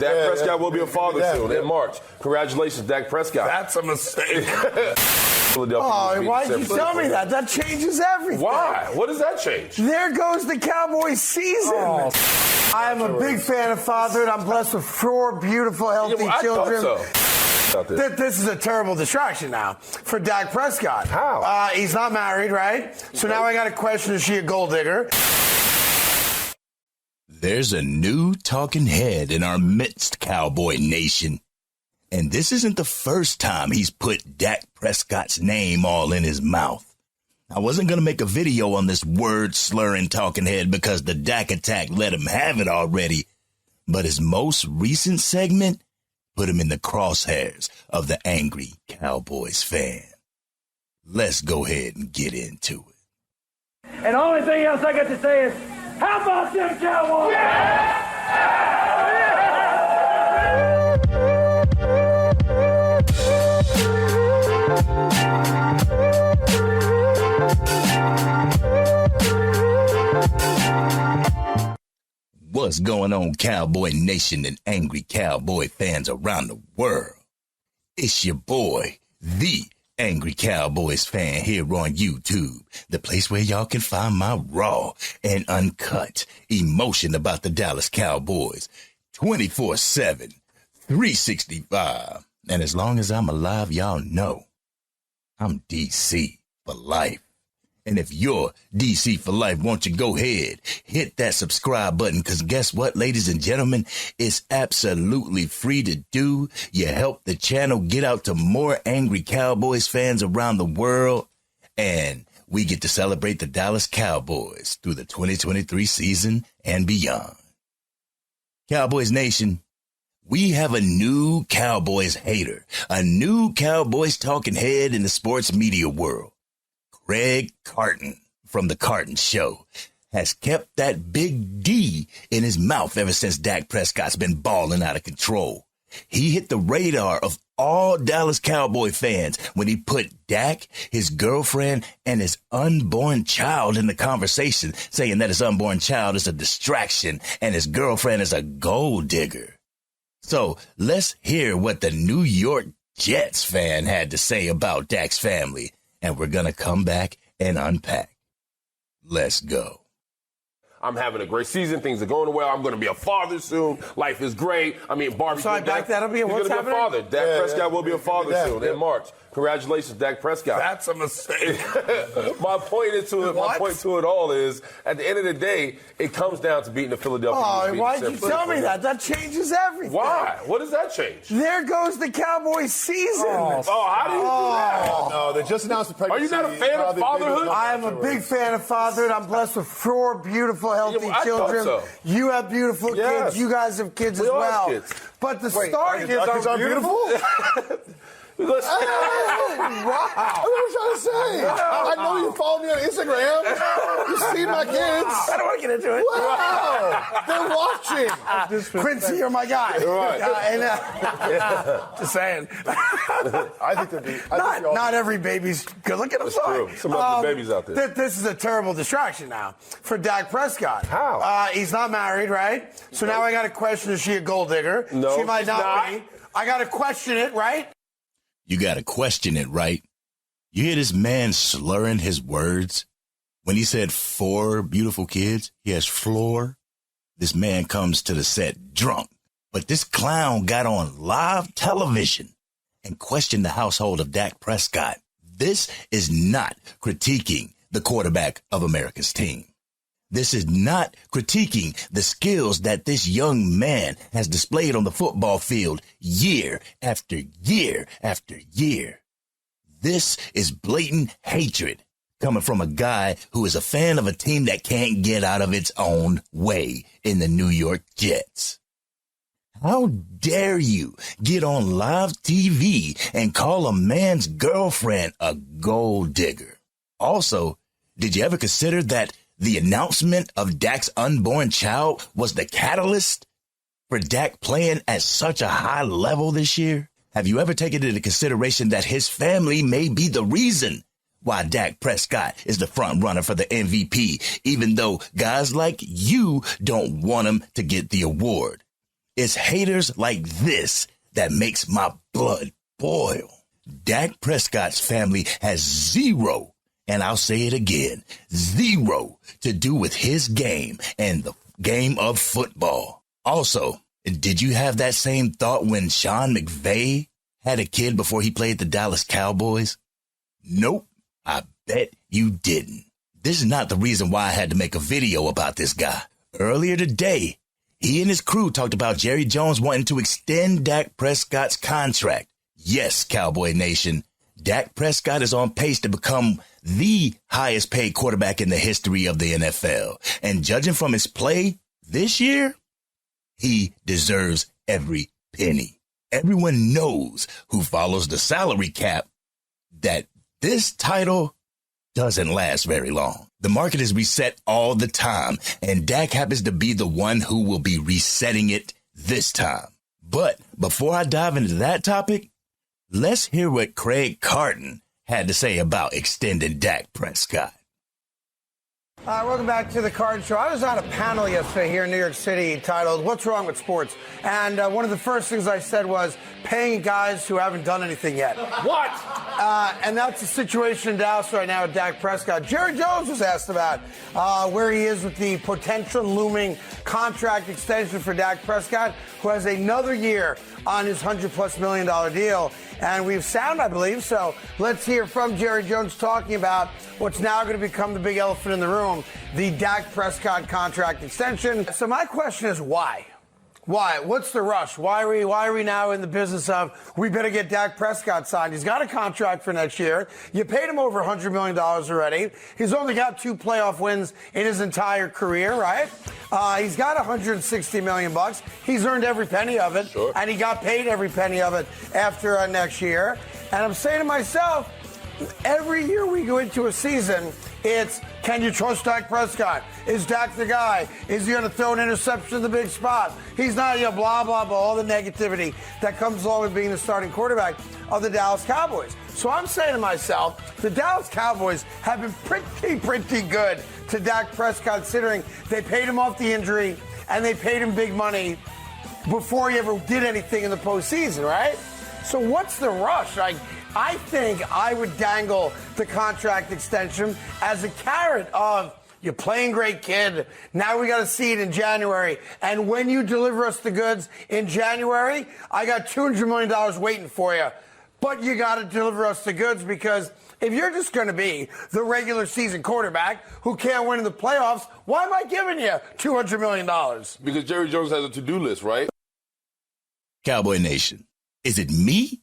Dak Prescott will be a father soon in March. Congratulations, Dak Prescott. That's a mistake. Why'd you tell me that? That changes everything. Why? What does that change? There goes the Cowboys season. I am a big fan of fatherhood. I'm blessed with 4 beautiful, healthy children. This is a terrible distraction now for Dak Prescott. How? He's not married, right? So now I got a question, is she a gold digger? There's a new talking head in our midst, Cowboy Nation. And this isn't the first time he's put Dak Prescott's name all in his mouth. I wasn't going to make a video on this word-slurring talking head because the Dak attack let him have it already. But his most recent segment put him in the crosshairs of the angry Cowboys fan. Let's go ahead and get into it. And the only thing else I got to say is, how about them Cowboys? What's going on, Cowboy Nation and angry Cowboy fans around the world? It's your boy, the Angry Cowboys fan here on YouTube, the place where y'all can find my raw and uncut emotion about the Dallas Cowboys 24/7, 365. And as long as I'm alive, y'all know I'm DC for life. And if you're DC for life, won't you go ahead, hit that subscribe button, because guess what, ladies and gentlemen? It's absolutely free to do. You help the channel get out to more angry Cowboys fans around the world, and we get to celebrate the Dallas Cowboys through the 2023 season and beyond. Cowboys Nation, we have a new Cowboys hater, a new Cowboys talking head in the sports media world. Craig Carton from The Carton Show has kept that big D in his mouth ever since Dak Prescott's been balling out of control. He hit the radar of all Dallas Cowboy fans when he put Dak, his girlfriend, and his unborn child in the conversation, saying that his unborn child is a distraction and his girlfriend is a gold digger. So let's hear what the New York Jets fan had to say about Dak's family. And we're going to come back and unpack. Let's go. I'm having a great season. Things are going well. I'm going to be a father soon. Life is great. I mean, barbecue. Sorry, back that up again. What's happening? He's going to be a father. Dak Prescott will be a father soon in March. Congratulations, Dak Prescott. That's a mistake. My point to it all is, at the end of the day, it comes down to beating the Philadelphia Eagles. Why'd you tell me that? That changes everything. Why? What does that change? There goes the Cowboys season. How do you do that? No, they just announced the pregnancy. Are you not a fan of fatherhood? I am a big fan of fatherhood. I'm blessed with 4 beautiful, healthy children. So. You have beautiful kids. You guys have kids as well. Kids. But the start kids are beautiful? Wow. What was I trying to say? I know you follow me on Instagram. You see my kids. I don't want to get into it. Wow. They're watching. Quincy, you're my guy. Right. Just saying. I think they'd be. Not every baby's good looking. I'm sorry. True. Some of the babies out there. This is a terrible distraction now for Dak Prescott. How? He's not married, right? So now I got a question, is she a gold digger? No, she might she's not be. I got to question it, right? You got to question it, right? You hear this man slurring his words? When he said 4 beautiful kids, he has floor. This man comes to the set drunk. But this clown got on live television and questioned the household of Dak Prescott. This is not critiquing the quarterback of America's team. This is not critiquing the skills that this young man has displayed on the football field year after year after year. This is blatant hatred coming from a guy who is a fan of a team that can't get out of its own way in the New York Jets. How dare you get on live TV and call a man's girlfriend a gold digger? Also, did you ever consider that the announcement of Dak's unborn child was the catalyst for Dak playing at such a high level this year? Have you ever taken into consideration that his family may be the reason why Dak Prescott is the front runner for the MVP, even though guys like you don't want him to get the award? It's haters like this that makes my blood boil. Dak Prescott's family has zero, and I'll say it again, zero to do with his game and the game of football. Also, did you have that same thought when Sean McVay had a kid before he played the Dallas Cowboys? Nope, I bet you didn't. This is not the reason why I had to make a video about this guy. Earlier today, he and his crew talked about Jerry Jones wanting to extend Dak Prescott's contract. Yes, Cowboy Nation, Dak Prescott is on pace to become the highest paid quarterback in the history of the NFL. And judging from his play this year, he deserves every penny. Everyone knows who follows the salary cap that this title doesn't last very long. The market is reset all the time, and Dak happens to be the one who will be resetting it this time. But before I dive into that topic, let's hear what Craig Carton had to say about extending Dak Prescott. Welcome back to the Carton Show. I was on a panel yesterday here in New York City titled, "What's Wrong with Sports?" And one of the first things I said was paying guys who haven't done anything yet. What? And that's the situation in Dallas right now with Dak Prescott. Jerry Jones was asked about where he is with the potential looming contract extension for Dak Prescott, who has another year on his $100+ million deal. And we have sound, I believe. So let's hear from Jerry Jones talking about what's now going to become the big elephant in the room, the Dak Prescott contract extension. So my question is why? Why? What's the rush? Why are we now in the business of we better get Dak Prescott signed? He's got a contract for next year. You paid him over $100 million already. He's only got 2 playoff wins in his entire career, right? He's got $160 million. He's earned every penny of it, sure. And he got paid every penny of it after next year. And I'm saying to myself, every year we go into a season, it's, can you trust Dak Prescott? Is Dak the guy? Is he going to throw an interception in the big spot? He's not, blah, blah, blah, all the negativity that comes along with being the starting quarterback of the Dallas Cowboys. So I'm saying to myself, the Dallas Cowboys have been pretty good to Dak Prescott, considering they paid him off the injury and they paid him big money before he ever did anything in the postseason, right? So what's the rush? I think I would dangle the contract extension as a carrot of, you're playing great, kid. Now we got to see it in January. And when you deliver us the goods in January, I got $200 million waiting for you. But you got to deliver us the goods, because if you're just going to be the regular season quarterback who can't win in the playoffs, why am I giving you $200 million? Because Jerry Jones has a to-do list, right? Cowboy Nation, is it me?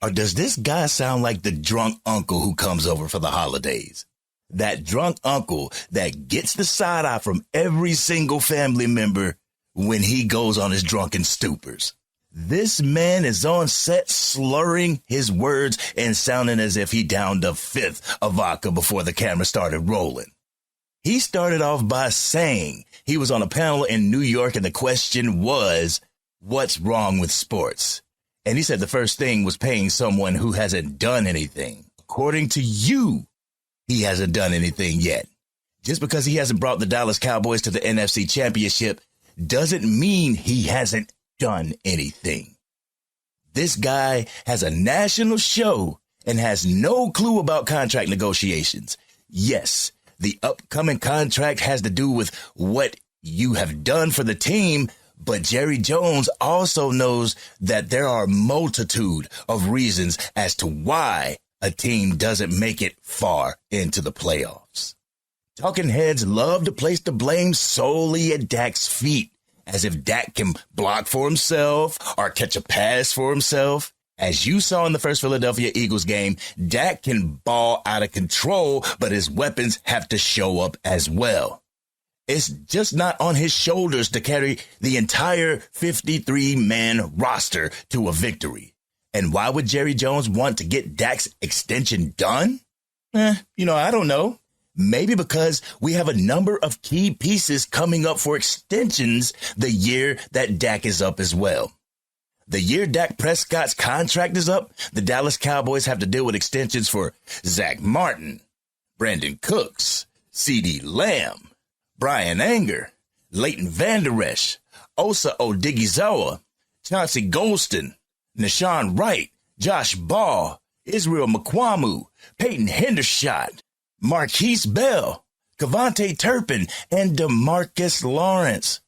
Or does this guy sound like the drunk uncle who comes over for the holidays? That drunk uncle that gets the side eye from every single family member when he goes on his drunken stupors. This man is on set slurring his words and sounding as if he downed a fifth of vodka before the camera started rolling. He started off by saying he was on a panel in New York and the question was, what's wrong with sports? And he said the first thing was paying someone who hasn't done anything. According to you, he hasn't done anything yet. Just because he hasn't brought the Dallas Cowboys to the NFC Championship doesn't mean he hasn't done anything. This guy has a national show and has no clue about contract negotiations. Yes, the upcoming contract has to do with what you have done for the team, but Jerry Jones also knows that there are a multitude of reasons as to why a team doesn't make it far into the playoffs. Talking heads love to place the blame solely at Dak's feet, as if Dak can block for himself or catch a pass for himself. As you saw in the first Philadelphia Eagles game, Dak can ball out of control, but his weapons have to show up as well. It's just not on his shoulders to carry the entire 53-man roster to a victory. And why would Jerry Jones want to get Dak's extension done? I don't know. Maybe because we have a number of key pieces coming up for extensions the year that Dak is up as well. The year Dak Prescott's contract is up, the Dallas Cowboys have to deal with extensions for Zach Martin, Brandon Cooks, CeeDee Lamb, Brian Anger, Leighton Vander Esch, Osa Odighizuwa, Chauncey Golston, Nashawn Wright, Josh Ball, Israel Mukuamu, Peyton Hendershot, Marquise Bell, Cavante Turpin, and DeMarcus Lawrence.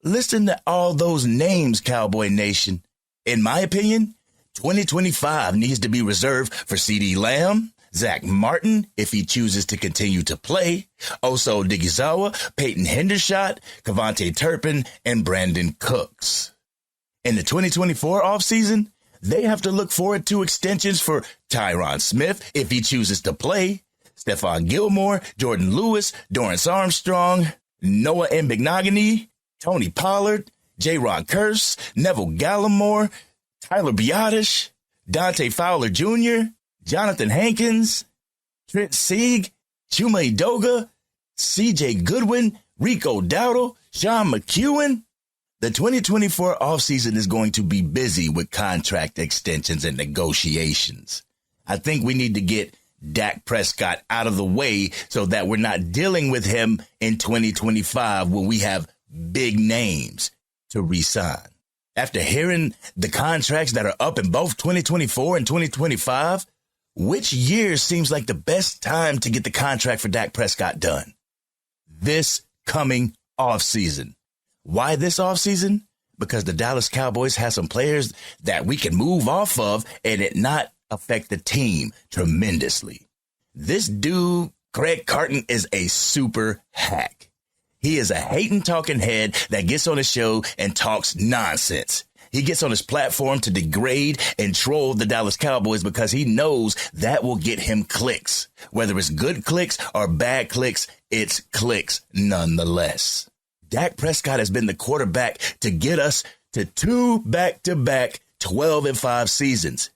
Listen to all those names, Cowboy Nation. In my opinion, 2025 needs to be reserved for CeeDee Lamb, Zach Martin, if he chooses to continue to play, Osa Odighizuwa, Peyton Hendershot, Cavante Turpin, and Brandon Cooks. In the 2024 offseason, they have to look forward to extensions for Tyron Smith, if he chooses to play, Stephon Gilmore, Jordan Lewis, Dorrance Armstrong, Noah Mbignagney, Tony Pollard, J-Ron Kearse, Neville Gallimore, Tyler Biotish, Dante Fowler Jr., Jonathan Hankins, Trent Sieg, Chuma Edoga, C.J. Goodwin, Rico Dowdle, Sean McEwen. The 2024 offseason is going to be busy with contract extensions and negotiations. I think we need to get Dak Prescott out of the way so that we're not dealing with him in 2025 when we have big names to re-sign. After hearing the contracts that are up in both 2024 and 2025, which year seems like the best time to get the contract for Dak Prescott done? This coming offseason. Why this offseason? Because the Dallas Cowboys have some players that we can move off of and it not affect the team tremendously. This dude, Craig Carton, is a super hack. He is a hating talking head that gets on a show and talks nonsense. He gets on his platform to degrade and troll the Dallas Cowboys because he knows that will get him clicks. Whether it's good clicks or bad clicks, it's clicks nonetheless. Dak Prescott has been the quarterback to get us to 2 back-to-back 12-5 seasons.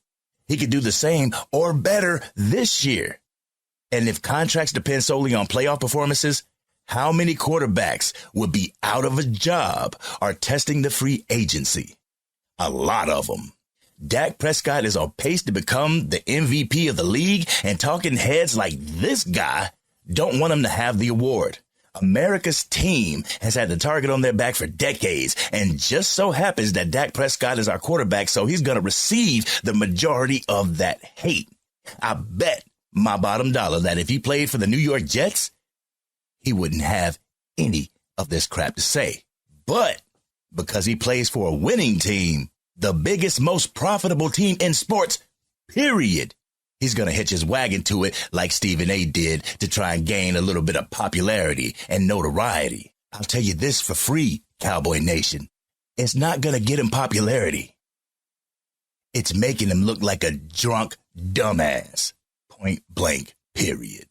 He could do the same or better this year. And if contracts depend solely on playoff performances, how many quarterbacks would be out of a job or testing the free agency? A lot of them. Dak Prescott is on pace to become the MVP of the league, and talking heads like this guy don't want him to have the award. America's team has had the target on their back for decades, and just so happens that Dak Prescott is our quarterback, so he's going to receive the majority of that hate. I bet my bottom dollar that if he played for the New York Jets, he wouldn't have any of this crap to say. But because he plays for a winning team, the biggest, most profitable team in sports, period, he's going to hitch his wagon to it like Stephen A. did to try and gain a little bit of popularity and notoriety. I'll tell you this for free, Cowboy Nation. It's not going to get him popularity. It's making him look like a drunk dumbass. Point blank, period.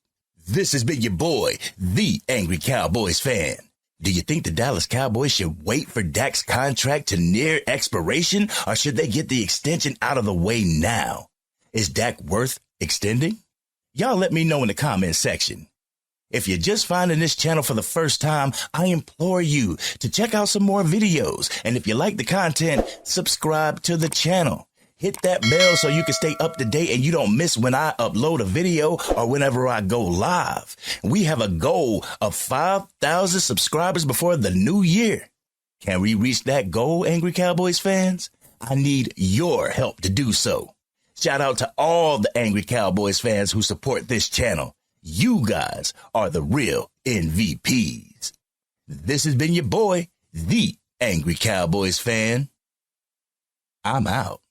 This has been your boy, the Angry Cowboys fan. Do you think the Dallas Cowboys should wait for Dak's contract to near expiration, or should they get the extension out of the way now? Is Dak worth extending? Y'all let me know in the comment section. If you're just finding this channel for the first time, I implore you to check out some more videos. And if you like the content, subscribe to the channel. Hit that bell so you can stay up to date and you don't miss when I upload a video or whenever I go live. We have a goal of 5,000 subscribers before the new year. Can we reach that goal, Angry Cowboys fans? I need your help to do so. Shout out to all the Angry Cowboys fans who support this channel. You guys are the real MVPs. This has been your boy, the Angry Cowboys fan. I'm out.